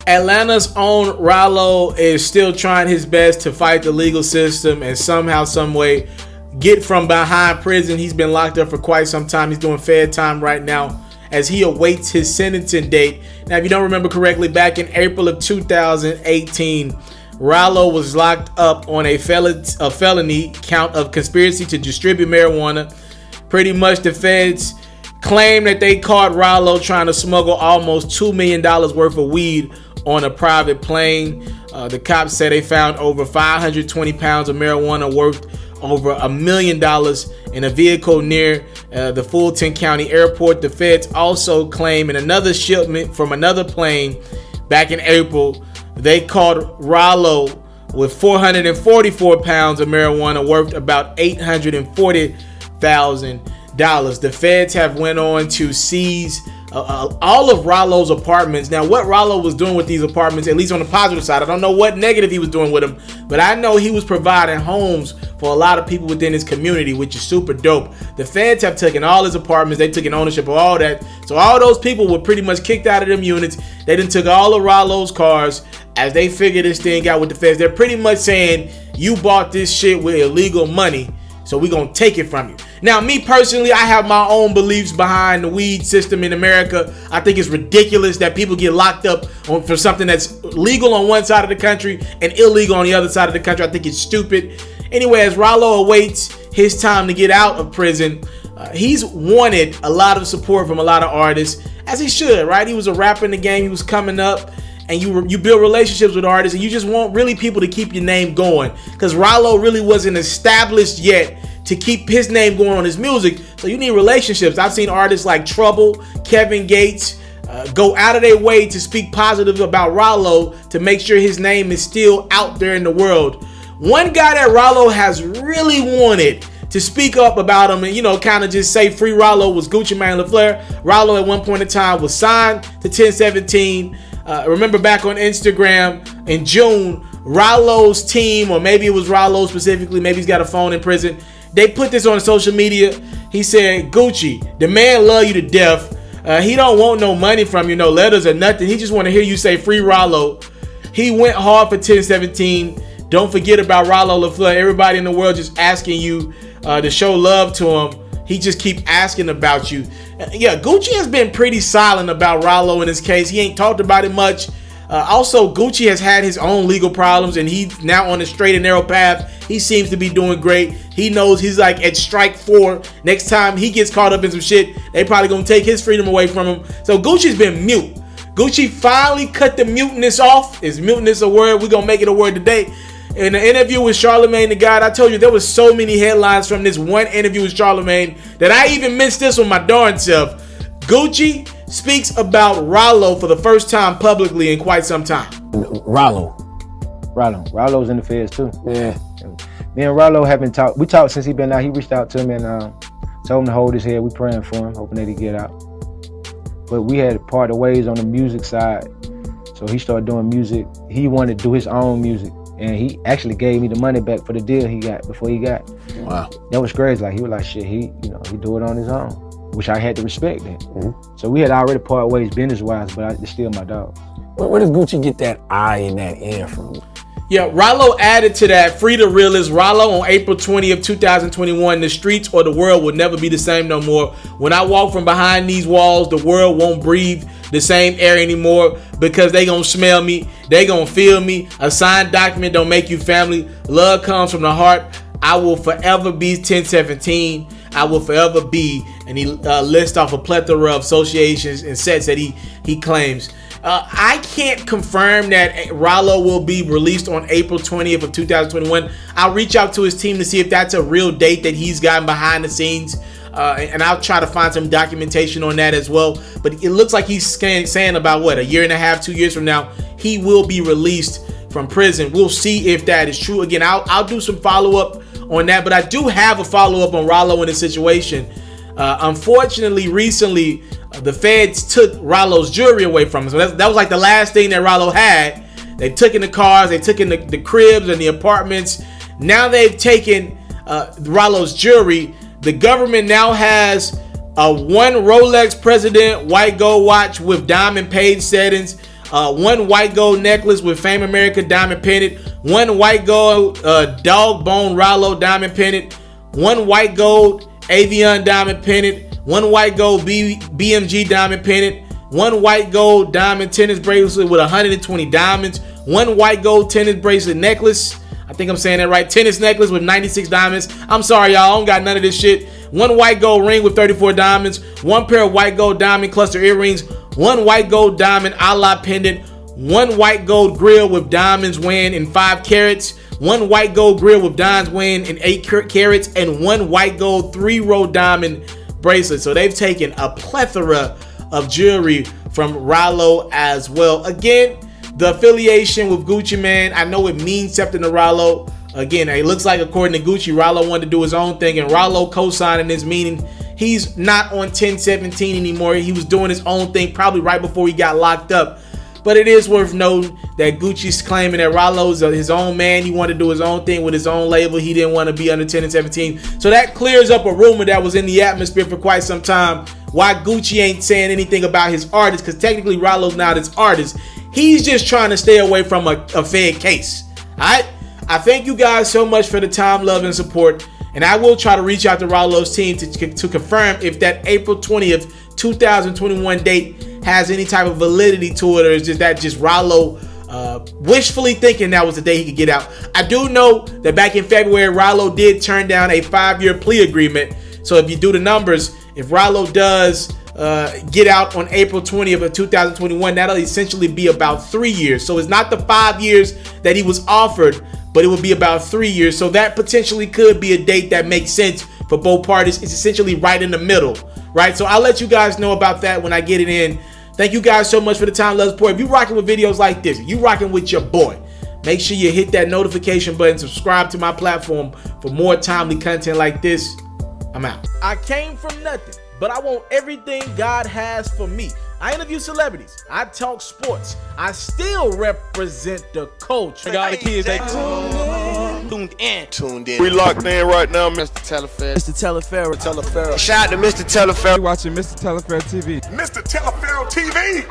Atlanta's own Ralo is still trying his best to fight the legal system and somehow, some way, get from behind prison. He's been locked up for quite some time. He's doing fair time right now as he awaits his sentencing date. Now, if you don't remember correctly, back in April of 2018, Ralo was locked up on a felony count of conspiracy to distribute marijuana. Pretty much the feds claim that they caught Ralo trying to smuggle almost $2 million worth of weed on a private plane. The cops say they found over 520 pounds of marijuana worth over $1 million in a vehicle near the Fulton County Airport. The feds also claim in another shipment from another plane back in April, they caught Ralo with 444 pounds of marijuana worth about $840,000. The feds have went on to seize all of Ralo's apartments. Now, what Ralo was doing with these apartments, at least on the positive side, I don't know what negative he was doing with them, but I know he was providing homes for a lot of people within his community, which is super dope. The feds have taken all his apartments. They took ownership of all that. So all those people were pretty much kicked out of them units. They done took all of Ralo's cars as they figure this thing out with the feds. They're pretty much saying, you bought this shit with illegal money, so we're going to take it from you. Now, me personally, I have my own beliefs behind the weed system in America. I think it's ridiculous that people get locked up for something that's legal on one side of the country and illegal on the other side of the country. I think it's stupid. Anyway, as Ralo awaits his time to get out of prison, he's wanted a lot of support from a lot of artists, as he should, right? He was a rapper in the game. He was coming up. And you build relationships with artists, and you just want really people to keep your name going, because Ralo really wasn't established yet to keep his name going on his music. So you need relationships. I've seen artists like Trouble, Kevin Gates, go out of their way to speak positive about Ralo to make sure his name is still out there in the world. One guy that Ralo has really wanted to speak up about him and, you know, kind of just say free Ralo was Gucci Mane LaFleur. Ralo at one point in time was signed to 1017. Remember back on Instagram in June, Ralo's team, or maybe it was Ralo specifically, maybe he's got a phone in prison, they put this on social media. He said, Gucci, the man love you to death. He don't want no money from you, no letters or nothing. He just want to hear you say free Ralo. He went hard for 1017. Don't forget about Ralo LaFleur. Everybody in the world just asking you to show love to him. He just keep asking about you. Yeah, Gucci has been pretty silent about Ralo in his case. He ain't talked about it much. Also, Gucci has had his own legal problems, and he's now on a straight and narrow path. He seems to be doing great. He knows he's like at strike 4. Next time he gets caught up in some shit, they probably gonna take his freedom away from him. So Gucci's been mute. Gucci finally cut the muteness off. Is muteness a word? We're gonna make it a word today. In the interview with Charlemagne the God, I told you there was so many headlines from this one interview with Charlemagne that I even missed this one my darn self. Gucci speaks about Ralo for the first time publicly in quite some time. Ralo's in the feds too. Yeah. Me and Ralo have been talking. We talked since he been out. He reached out to me and told him to hold his head. We praying for him, hoping that he get out. But we had parted ways on the music side. So he started doing music. He wanted to do his own music. And he actually gave me the money back for the deal he got before he got. Wow. That was crazy. Like, he was like, shit, he do it on his own, which I had to respect that. Mm-hmm. So we had already parted ways business-wise, but it's still my dog. Where does Gucci get that I and that N from? Yeah, Ralo added to that, free the realist. Ralo on April 20th, 2021, the streets or the world will never be the same no more. When I walk from behind these walls, the world won't breathe the same air anymore because they gonna smell me, they gonna feel me. A signed document don't make you family. Love comes from the heart. I will forever be 1017. I will forever be, and he lists off a plethora of associations and sets that he claims. I can't confirm that Ralo will be released on April 20th of 2021. I'll reach out to his team to see if that's a real date that he's gotten behind the scenes. And I'll try to find some documentation on that as well. But it looks like he's saying about what, a year and a half, 2 years from now, he will be released from prison. We'll see if that is true. Again, I'll do some follow-up on that. But I do have a follow-up on Ralo in this situation. Unfortunately, recently, the feds took Ralo's jewelry away from him. So that was like the last thing that Ralo had. They took in the cars, they took in the cribs and the apartments. Now they've taken Ralo's jewelry. The government now has a one Rolex President white gold watch with diamond page settings, 1 white gold necklace with Fame America diamond pendant, 1 white gold dog bone Ralo diamond pendant, 1 white gold Avion diamond pendant, 1 white gold BMG diamond pendant, 1 white gold diamond tennis bracelet with 120 diamonds, 1 white gold tennis bracelet necklace. I think I'm saying that right. Tennis necklace with 96 diamonds. I'm sorry, y'all. I don't got none of this shit. 1 white gold ring with 34 diamonds. 1 pair of white gold diamond cluster earrings. 1 white gold diamond a la pendant. 1 white gold grill with diamonds weighing in 5 carats. 1 white gold grill with diamonds weighing in 8 carats. And 1 white gold 3-row diamond bracelet. So they've taken a plethora of jewelry from Ralo as well. Again, the affiliation with Gucci Mane, I know it means something to Ralo. Again, it looks like according to Gucci, Ralo wanted to do his own thing, and Ralo co-signing this, meaning he's not on 1017 anymore. He was doing his own thing probably right before he got locked up. But it is worth noting that Gucci's claiming that Ralo's his own man. He wanted to do his own thing with his own label. He didn't want to be under 1017. So that clears up a rumor that was in the atmosphere for quite some time. Why Gucci ain't saying anything about his artist, because technically Ralo's not his artist. He's just trying to stay away from a Fed case. Alright? I thank you guys so much for the time, love, and support. And I will try to reach out to Ralo's team to confirm if that April 20th, 2021 date has any type of validity to it, or is that just Ralo wishfully thinking that was the day he could get out. I do know that back in February, Ralo did turn down a 5-year plea agreement. So if you do the numbers, if Ralo does get out on April 20th of 2021, that'll essentially be about 3 years. So it's not the 5 years that he was offered, but it would be about 3 years. So that potentially could be a date that makes sense for both parties. It's essentially right in the middle, right? So I'll let you guys know about that when I get it in. Thank you guys so much for the time, love, support. If you rocking with videos like this, if you rocking with your boy, make sure you hit that notification button, subscribe to my platform for more timely content like this. I'm out. I came from nothing, but I want everything God has for me. I interview celebrities. I talk sports. I still represent the culture. All the kids, they tuned in. We locked in right now, Mr. Taliaferro. Mr. Taliaferro. Shout out to Mr. Taliaferro. You're watching Mr. Taliaferro TV. Mr. Taliaferro TV.